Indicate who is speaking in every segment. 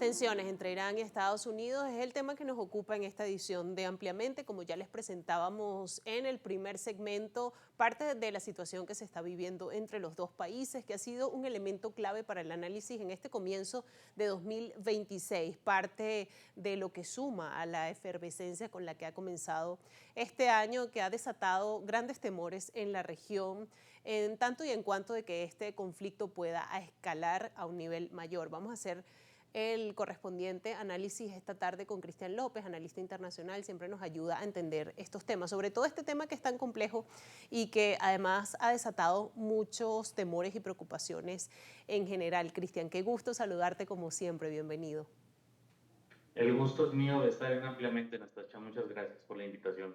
Speaker 1: tensiones entre Irán y Estados Unidos es el tema que nos ocupa en esta edición de Ampliamente. Como ya les presentábamos en el primer segmento, parte de la situación que se está viviendo entre los dos países, que ha sido un elemento clave para el análisis en este comienzo de 2026, parte de lo que suma a la efervescencia con la que ha comenzado este año, que ha desatado grandes temores en la región, en tanto y en cuanto de que este conflicto pueda escalar a un nivel mayor. Vamos a hacer el correspondiente análisis esta tarde con Cristian López, analista internacional, siempre nos ayuda a entender estos temas, sobre todo este tema que es tan complejo y que además ha desatado muchos temores y preocupaciones en general. Cristian, qué gusto saludarte como siempre, bienvenido.
Speaker 2: El gusto es mío de estar en Ampliamente, Nastacha. Muchas gracias por la invitación.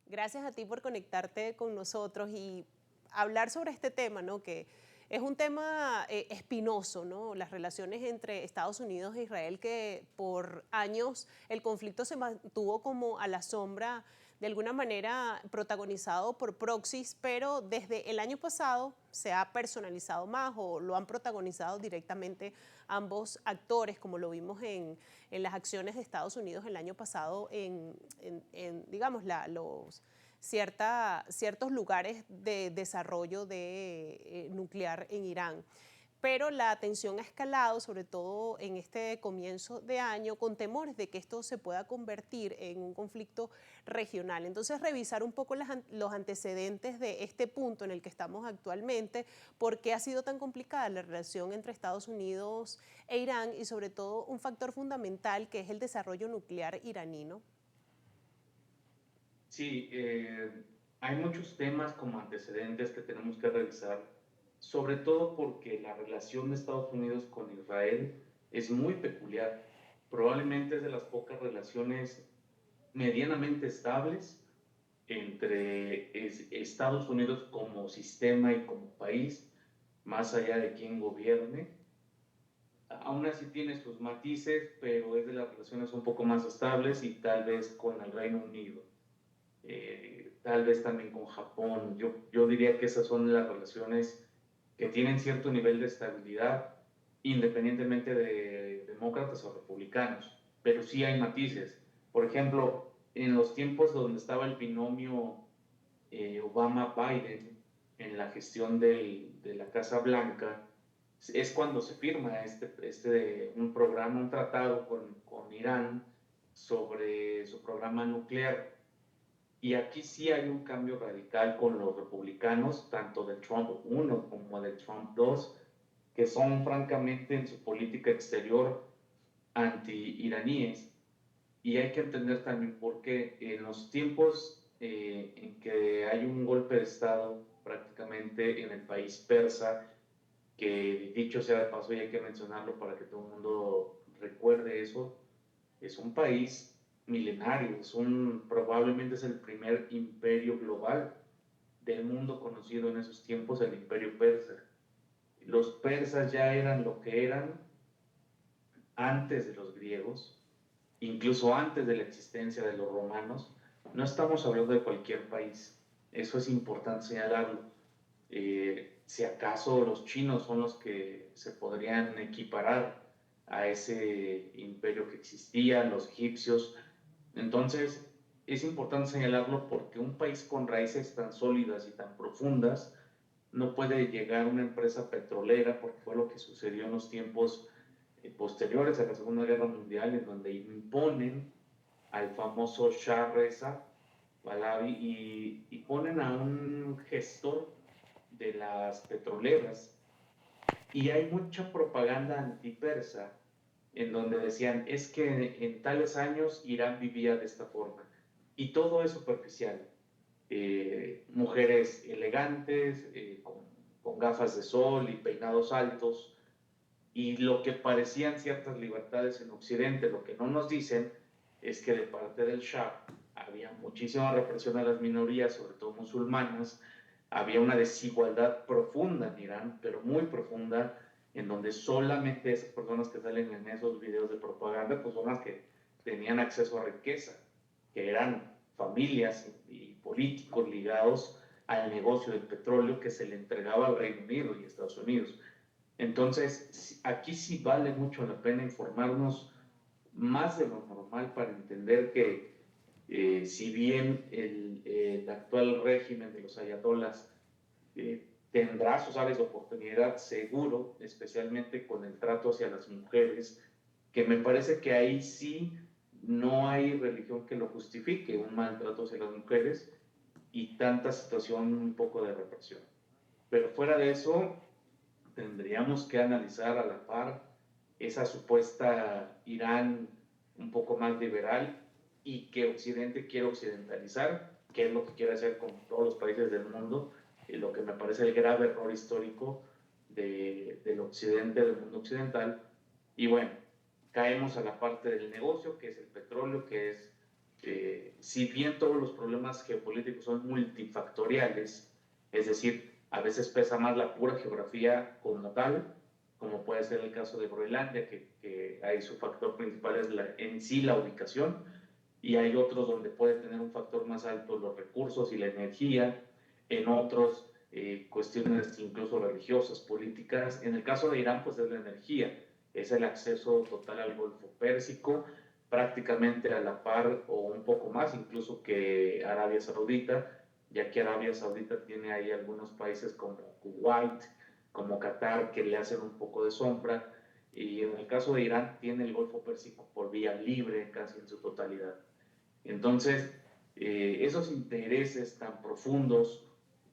Speaker 1: Gracias a ti por conectarte con nosotros y hablar sobre este tema, ¿no? Que es un tema espinoso, ¿no? Las relaciones entre Estados Unidos e Israel, que por años el conflicto se mantuvo como a la sombra, de alguna manera protagonizado por proxies, pero desde el año pasado se ha personalizado más o lo han protagonizado directamente ambos actores, como lo vimos en las acciones de Estados Unidos el año pasado digamos, ciertos lugares de desarrollo de nuclear en Irán. Pero la tensión ha escalado, sobre todo en este comienzo de año, con temores de que esto se pueda convertir en un conflicto regional. Entonces, revisar un poco los antecedentes de este punto en el que estamos actualmente, por qué ha sido tan complicada la relación entre Estados Unidos e Irán y sobre todo un factor fundamental que es el desarrollo nuclear iraní, ¿no?
Speaker 2: Sí, hay muchos temas como antecedentes que tenemos que revisar, sobre todo porque la relación de Estados Unidos con Israel es muy peculiar. Probablemente es de las pocas relaciones medianamente estables entre Estados Unidos como sistema y como país, más allá de quién gobierne. Aún así tiene sus matices, pero es de las relaciones un poco más estables y tal vez con el Reino Unido, tal vez también con Japón. Yo diría que esas son las relaciones que tienen cierto nivel de estabilidad, independientemente de demócratas o republicanos, pero sí hay matices. Por ejemplo, en los tiempos donde estaba el binomio Obama-Biden en la gestión de la Casa Blanca, es cuando se firma un programa, un tratado con Irán sobre su programa nuclear. Y aquí sí hay un cambio radical con los republicanos, tanto de Trump 1 como de Trump 2, que son francamente en su política exterior anti-iraníes. Y hay que entender también por qué en los tiempos en que hay un golpe de Estado prácticamente en el país persa, que dicho sea de paso y hay que mencionarlo para que todo el mundo recuerde eso, es un país milenario, probablemente es el primer imperio global del mundo conocido en esos tiempos, el imperio persa. Los persas ya eran lo que eran antes de los griegos, incluso antes de la existencia de los romanos. No estamos hablando de cualquier país, eso es importante señalarlo. Si acaso los chinos son los que se podrían equiparar a ese imperio que existía, los egipcios. Entonces, es importante señalarlo porque un país con raíces tan sólidas y tan profundas no puede llegar a una empresa petrolera, porque fue lo que sucedió en los tiempos posteriores a la Segunda Guerra Mundial, en donde imponen al famoso Shah Reza Pahlavi y ponen a un gestor de las petroleras. Y hay mucha propaganda antipersa en donde decían, es que en tales años Irán vivía de esta forma. Y todo es superficial. Mujeres elegantes, con gafas de sol y peinados altos, y lo que parecían ciertas libertades en Occidente. Lo que no nos dicen es que de parte del Shah había muchísima represión a las minorías, sobre todo musulmanas, había una desigualdad profunda en Irán, pero muy profunda, en donde solamente esas personas que salen en esos videos de propaganda, pues son las que tenían acceso a riqueza, que eran familias y políticos ligados al negocio del petróleo que se le entregaba al Reino Unido y Estados Unidos. Entonces, aquí sí vale mucho la pena informarnos más de lo normal para entender que si bien el actual régimen de los ayatolás tendrá sus áreas de oportunidad seguro, especialmente con el trato hacia las mujeres, que me parece que ahí sí no hay religión que lo justifique, un maltrato hacia las mujeres y tanta situación, un poco de represión. Pero fuera de eso, tendríamos que analizar a la par esa supuesta Irán un poco más liberal y que Occidente quiere occidentalizar, que es lo que quiere hacer con todos los países del mundo, y lo que me parece el grave error histórico del Occidente, del mundo occidental. Y bueno, caemos a la parte del negocio, que es el petróleo, que es, si bien todos los problemas geopolíticos son multifactoriales, es decir, a veces pesa más la pura geografía como tal, como puede ser el caso de Groenlandia, que ahí su factor principal es en sí la ubicación, y hay otros donde puede tener un factor más alto los recursos y la energía, en otros cuestiones incluso religiosas, políticas. En el caso de Irán, pues es la energía, es el acceso total al Golfo Pérsico, prácticamente a la par o un poco más incluso que Arabia Saudita, ya que Arabia Saudita tiene ahí algunos países como Kuwait, como Qatar, que le hacen un poco de sombra, y en el caso de Irán tiene el Golfo Pérsico por vía libre casi en su totalidad. Entonces, esos intereses tan profundos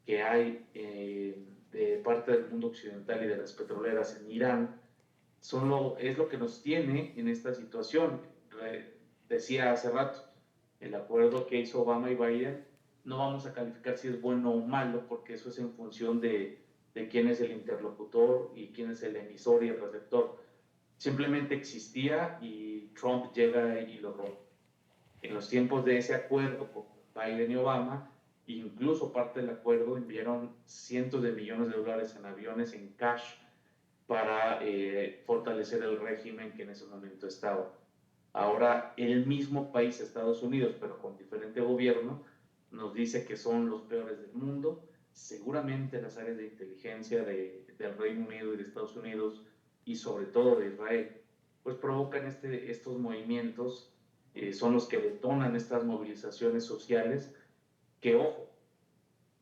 Speaker 2: que hay de parte del mundo occidental y de las petroleras en Irán es lo que nos tiene en esta situación. Decía hace rato, el acuerdo que hizo Obama y Biden, no vamos a calificar si es bueno o malo, porque eso es en función de quién es el interlocutor y quién es el emisor y el receptor. Simplemente existía y Trump llega y lo rompe. En los tiempos de ese acuerdo con Biden y Obama, incluso parte del acuerdo enviaron cientos de millones de dólares en aviones en cash para fortalecer el régimen que en ese momento estaba. Ahora el mismo país, Estados Unidos, pero con diferente gobierno, nos dice que son los peores del mundo. Seguramente las áreas de inteligencia del Reino Unido y de Estados Unidos, y sobre todo de Israel, pues provocan estos movimientos, son los que detonan estas movilizaciones sociales, que ojo,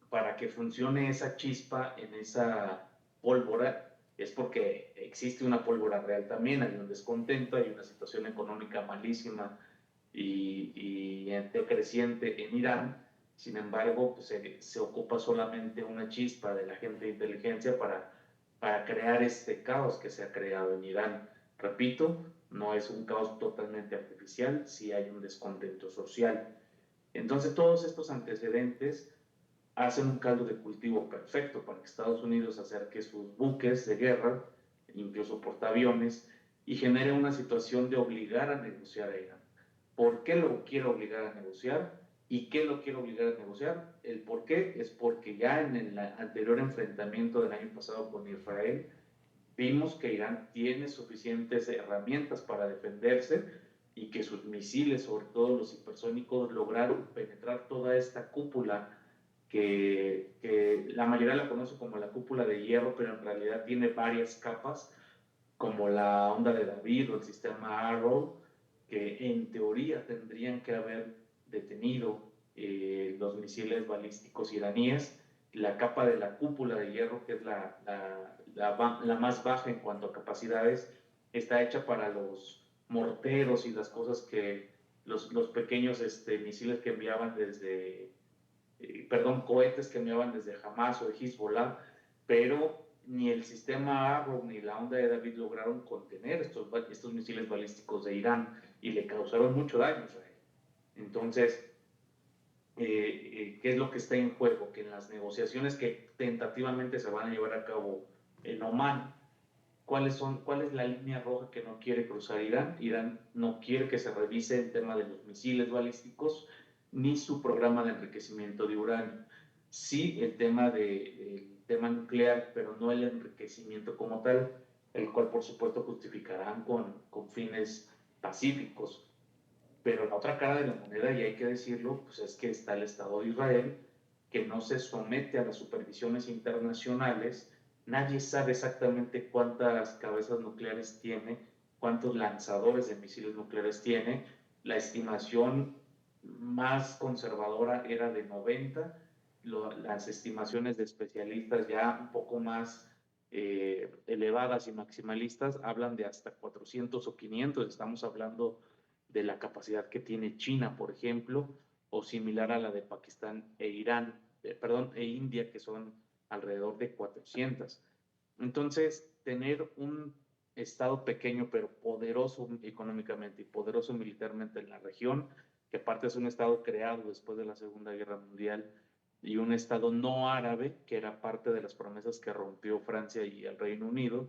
Speaker 2: para que funcione esa chispa en esa pólvora, es porque existe una pólvora real también, hay un descontento, hay una situación económica malísima y creciente en Irán. Sin embargo, pues se ocupa solamente una chispa de la gente de inteligencia para crear este caos que se ha creado en Irán. Repito, no es un caos totalmente artificial, sí hay un descontento social. Entonces, todos estos antecedentes hacen un caldo de cultivo perfecto para que Estados Unidos acerque sus buques de guerra, incluso portaaviones, y genere una situación de obligar a negociar a Irán. ¿Por qué lo quiere obligar a negociar? ¿Y qué lo quiere obligar a negociar? El por qué es porque ya en el anterior enfrentamiento del año pasado con Israel, vimos que Irán tiene suficientes herramientas para defenderse y que sus misiles, sobre todo los hipersónicos, lograron penetrar toda esta cúpula que la mayoría la conoce como la cúpula de hierro, pero en realidad tiene varias capas, como la onda de David o el sistema Arrow, que en teoría tendrían que haber detenido los misiles balísticos iraníes. La capa de la cúpula de hierro, que es la más baja en cuanto a capacidades, está hecha para los morteros y las cosas que los pequeños misiles que enviaban cohetes que enviaban desde Hamas o de Hezbollah, pero ni el sistema Arrow ni la onda de David lograron contener estos misiles balísticos de Irán y le causaron mucho daño a Israel. Entonces, ¿qué es lo que está en juego? Que en las negociaciones que tentativamente se van a llevar a cabo en Omán, ¿cuál es la línea roja que no quiere cruzar Irán? Irán no quiere que se revise el tema de los misiles balísticos ni su programa de enriquecimiento de uranio. Sí, el tema nuclear, pero no el enriquecimiento como tal, el cual por supuesto justificarán con fines pacíficos. Pero la otra cara de la moneda, y hay que decirlo, pues es que está el Estado de Israel, que no se somete a las supervisiones internacionales. Nadie sabe exactamente cuántas cabezas nucleares tiene cuántos lanzadores de misiles nucleares tiene. La estimación más conservadora era de 90, las estimaciones de especialistas ya un poco más elevadas y maximalistas hablan de hasta 400 o 500. Estamos hablando de la capacidad que tiene China, por ejemplo, o similar a la de Pakistán e Irán, perdón, e India, que son alrededor de 400. Entonces, tener un estado pequeño pero poderoso económicamente y poderoso militarmente en la región, que aparte es un estado creado después de la Segunda Guerra Mundial, y un estado no árabe, que era parte de las promesas que rompió Francia y el Reino Unido,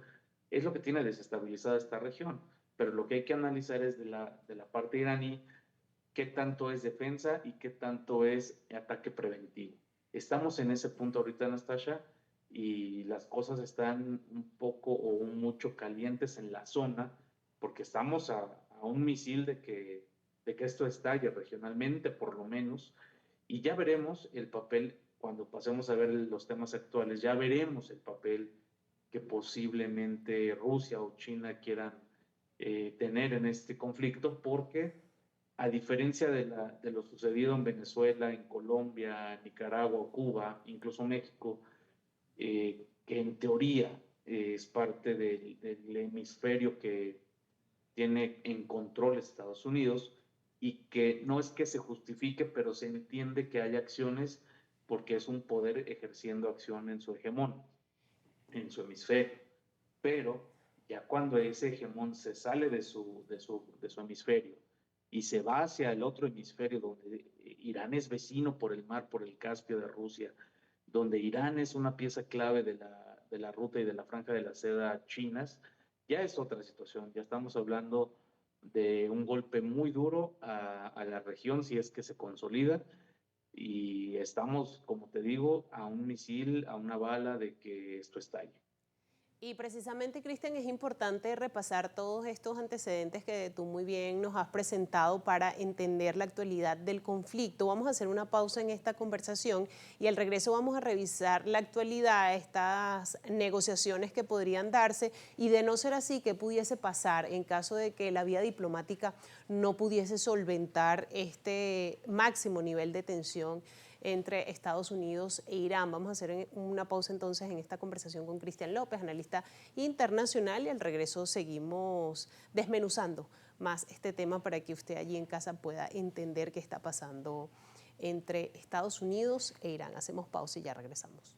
Speaker 2: es lo que tiene desestabilizada esta región. Pero lo que hay que analizar es de la parte iraní, qué tanto es defensa y qué tanto es ataque preventivo. Estamos en ese punto ahorita, Anastasia, y las cosas están un poco o un mucho calientes en la zona, porque estamos a un misil de que esto estalle regionalmente, por lo menos, y ya veremos el papel, cuando pasemos a ver los temas actuales, ya veremos el papel que posiblemente Rusia o China quieran tener en este conflicto, porque a diferencia de lo sucedido en Venezuela, en Colombia, Nicaragua, Cuba, incluso México, que en teoría es parte del hemisferio que tiene en control Estados Unidos, y que no es que se justifique, pero se entiende que hay acciones porque es un poder ejerciendo acción en su hegemón, en su hemisferio. Pero ya cuando ese hegemón se sale de su hemisferio y se va hacia el otro hemisferio, donde Irán es vecino por el mar, por el Caspio de Rusia, donde Irán es una pieza clave de la ruta y de la franja de la seda chinas, ya es otra situación. Ya estamos hablando de un golpe muy duro a la región si es que se consolida, y estamos, como te digo, a un misil, a una bala de que esto estalle.
Speaker 1: Y precisamente, Cristian, es importante repasar todos estos antecedentes que tú muy bien nos has presentado para entender la actualidad del conflicto. Vamos a hacer una pausa en esta conversación y al regreso vamos a revisar la actualidad, estas negociaciones que podrían darse y, de no ser así, qué pudiese pasar en caso de que la vía diplomática no pudiese solventar este máximo nivel de tensión entre Estados Unidos e Irán. Vamos a hacer una pausa entonces en esta conversación con Cristian López, analista internacional, y al regreso seguimos desmenuzando más este tema para que usted allí en casa pueda entender qué está pasando entre Estados Unidos e Irán. Hacemos pausa y ya regresamos.